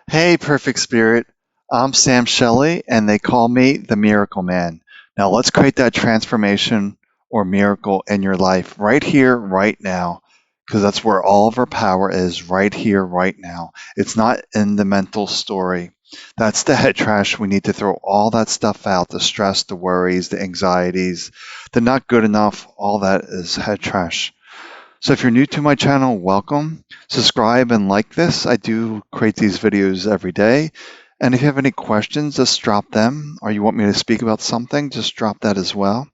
Hey, Perfect Spirit. I'm Sam Shelley, and they call me the Miracle Man. Now, let's create that transformation or miracle in your life right here, right now, because that's where all of our power is right here, right now. It's not in the mental story. That's the head trash. We need to throw all that stuff out, the stress, the worries, the anxieties, the not good enough. All that is head trash. So if you're new to my channel, welcome. Subscribe and like this. I do create these videos every day. And if you have any questions, just drop them. Or you want me to speak about something, just drop that as well.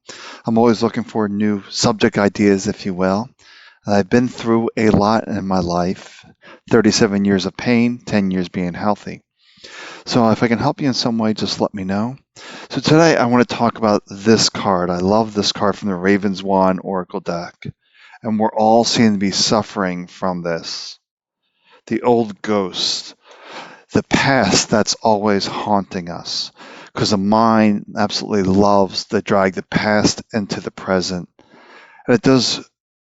I'm always looking for new subject ideas, if you will. I've been through a lot in my life, 37 years of pain, 10 years being healthy. So if I can help you in some way, just let me know. So today I want to talk about this card. I love this card from the Raven's Wand Oracle deck. And we're all seem to be suffering from this. The old ghost, the past that's always haunting us. Because the mind absolutely loves to drag the past into the present. And it does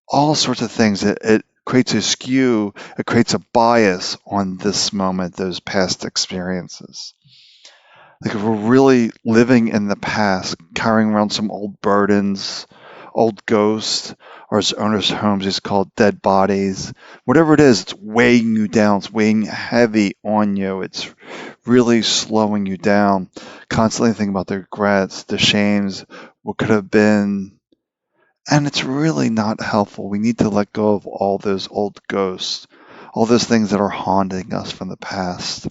all sorts of things. It creates a skew, it creates a bias on this moment, those past experiences. Like if we're really living in the past, carrying around some old burdens, old ghosts, or as owners' homes is called dead bodies. Whatever it is, it's weighing you down. It's weighing heavy on you. It's really slowing you down. Constantly thinking about the regrets, the shames, what could have been. And it's really not helpful. We need to let go of all those old ghosts, all those things that are haunting us from the past,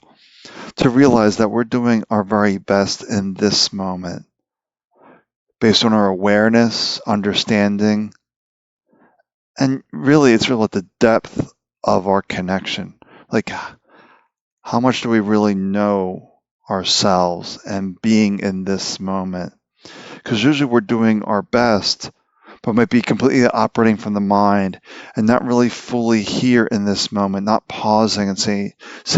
to realize that we're doing our very best in this moment based on our awareness, understanding, and really it's really at the depth of our connection. Like, how much do we really know ourselves and being in this moment? Because usually we're doing our best, but might be completely operating from the mind and not really fully here in this moment, not pausing and seeing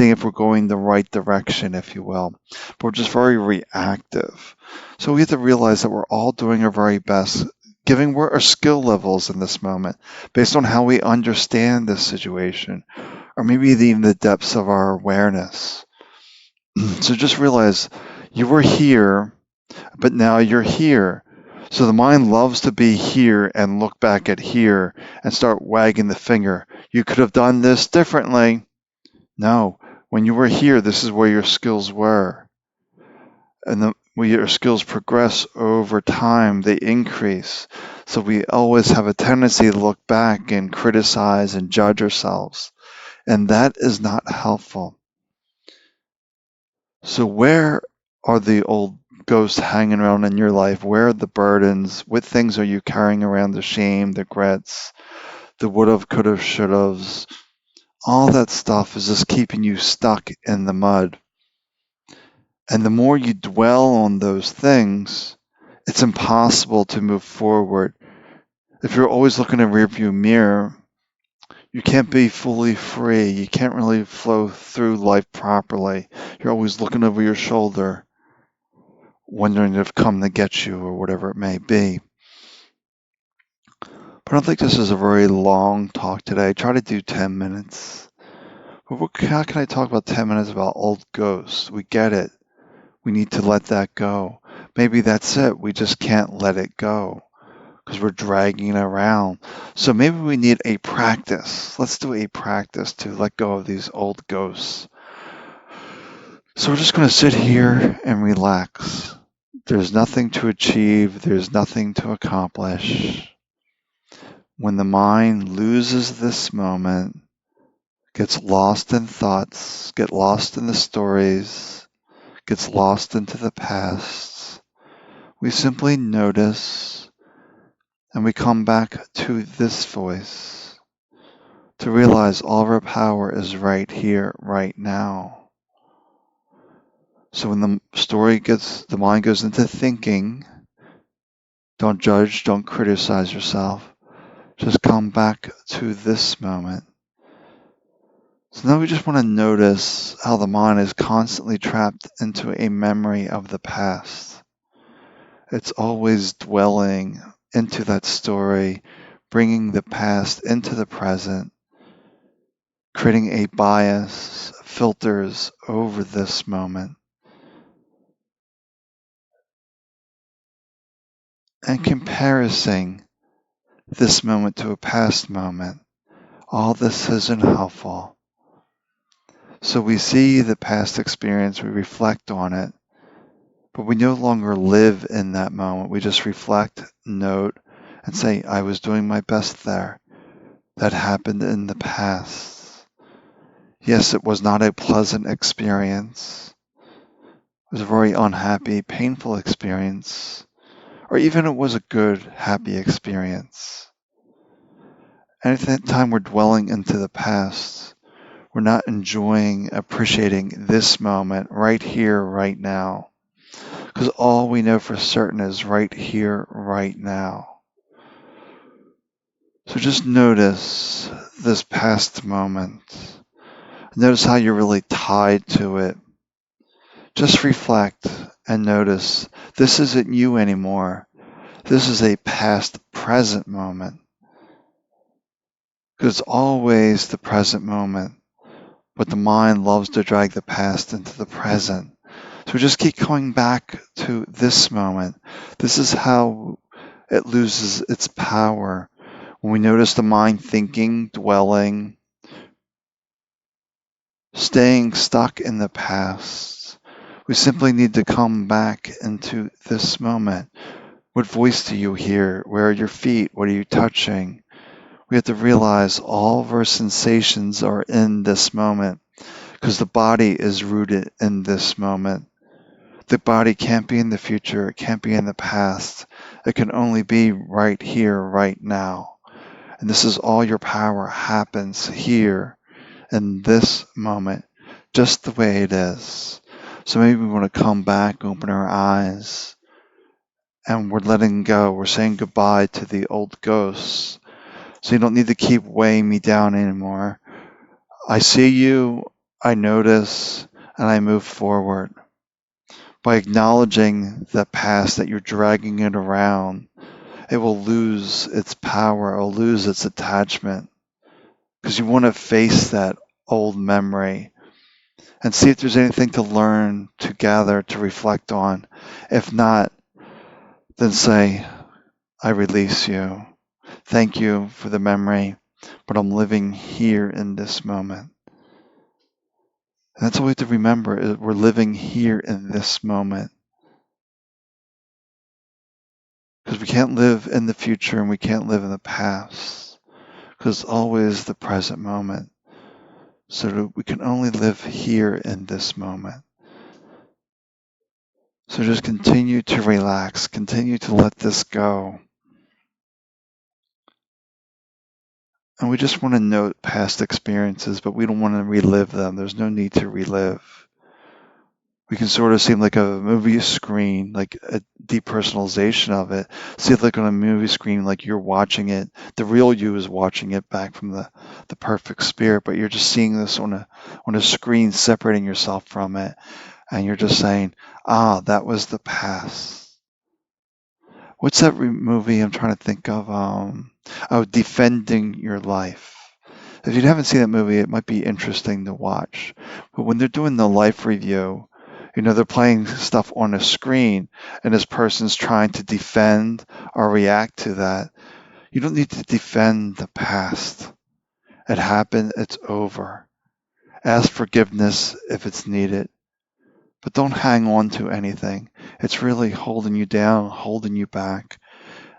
if we're going the right direction, if you will. But we're just very reactive. So we have to realize that we're all doing our very best, giving where our skill levels in this moment, based on how we understand this situation, or maybe even the depths of our awareness. So just realize you were here, but now you're here. So the mind loves to be here and look back at here and start wagging the finger. You could have done this differently. No, when you were here, this is where your skills were. And when your skills progress over time, they increase. So we always have a tendency to look back and criticize and judge ourselves. And that is not helpful. So where are the old ghosts hanging around in your life? Where are the burdens? What things are you carrying around? The shame, the regrets, the would've, could've, should've's. All that stuff is just keeping you stuck in the mud. And the more you dwell on those things, it's impossible to move forward. If you're always looking in a rearview mirror, you can't be fully free. You can't really flow through life properly. You're always looking over your shoulder, wondering if come to get you or whatever it may be. But I don't think this is a very long talk today. I try to do 10 minutes. But how can I talk about 10 minutes about old ghosts? We get it. We need to let that go. Maybe that's it. We just can't let it go because we're dragging it around. So maybe we need a practice. Let's do a practice to let go of these old ghosts. So we're just going to sit here and relax. There's nothing to achieve. There's nothing to accomplish. When the mind loses this moment, gets lost in thoughts, get lost in the stories, gets lost into the past, we simply notice and we come back to this voice to realize all of our power is right here, right now. So when the mind goes into thinking, don't judge, don't criticize yourself. Just come back to this moment. So now we just want to notice how the mind is constantly trapped into a memory of the past. It's always dwelling into that story, bringing the past into the present, creating a bias, filters over this moment and comparing this moment to a past moment. All this isn't helpful. So we see the past experience, we reflect on it, but we no longer live in that moment. We just reflect, note, and say, I was doing my best there. That happened in the past. Yes, it was not a pleasant experience. It was a very unhappy, painful experience. Or even it was a good, happy experience. Anytime we're dwelling into the past, we're not enjoying, appreciating this moment right here, right now. Because all we know for certain is right here, right now. So just notice this past moment. Notice how you're really tied to it. Just reflect and notice this isn't you anymore. This is a past present moment. Because it's always the present moment. But the mind loves to drag the past into the present. So just keep coming back to this moment. This is how it loses its power. When we notice the mind thinking, dwelling, staying stuck in the past, we simply need to come back into this moment. What voice do you hear? Where are your feet? What are you touching? We have to realize all of our sensations are in this moment because the body is rooted in this moment. The body can't be in the future. It can't be in the past. It can only be right here, right now. And this is all your power happens here in this moment, just the way it is. So maybe we want to come back, open our eyes, and we're letting go. We're saying goodbye to the old ghosts. So you don't need to keep weighing me down anymore. I see you, I notice, and I move forward. By acknowledging the past that you're dragging it around, it will lose its power, it will lose its attachment. Because you want to face that old memory and see if there's anything to learn, to gather, to reflect on. If not, then say, I release you. Thank you for the memory, but I'm living here in this moment. And that's all we have to remember, is we're living here in this moment. Because we can't live in the future and we can't live in the past. Because it's always the present moment. So that we can only live here in this moment. So just continue to relax, continue to let this go. And we just want to note past experiences, but we don't want to relive them. There's no need to relive. We can sort of see like a movie screen, like a depersonalization of it. See it like on a movie screen, like you're watching it. The real you is watching it back from the perfect spirit, but you're just seeing this on a screen, separating yourself from it. And you're just saying, that was the past. What's that movie I'm trying to think of? Defending Your Life. If you haven't seen that movie, it might be interesting to watch. But when they're doing the life review, they're playing stuff on a screen, and this person's trying to defend or react to that. You don't need to defend the past. It happened, it's over. Ask forgiveness if it's needed. But don't hang on to anything. It's really holding you down, holding you back.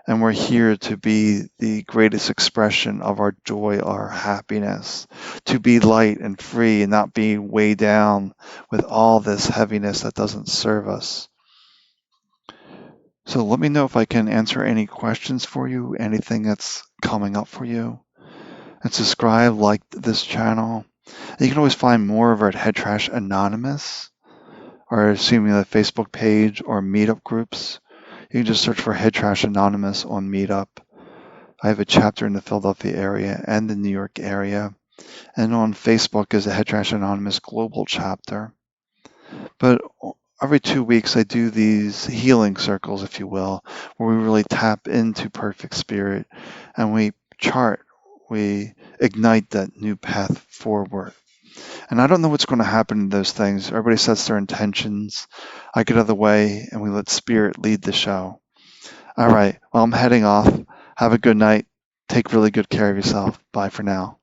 And we're here to be the greatest expression of our joy, our happiness, to be light and free and not be weighed down with all this heaviness that doesn't serve us. So let me know if I can answer any questions for you, anything that's coming up for you. And subscribe, like this channel. And you can always find more of our Head Trash Anonymous, or see me on the Facebook page or meetup groups. You can just search for Head Trash Anonymous on Meetup. I have a chapter in the Philadelphia area and the New York area. And on Facebook is a Head Trash Anonymous global chapter. But every 2 weeks I do these healing circles, if you will, where we really tap into perfect spirit and we chart, we ignite that new path forward. And I don't know what's going to happen in those things. Everybody sets their intentions. I get out of the way and we let spirit lead the show. All right. Well, I'm heading off. Have a good night. Take really good care of yourself. Bye for now.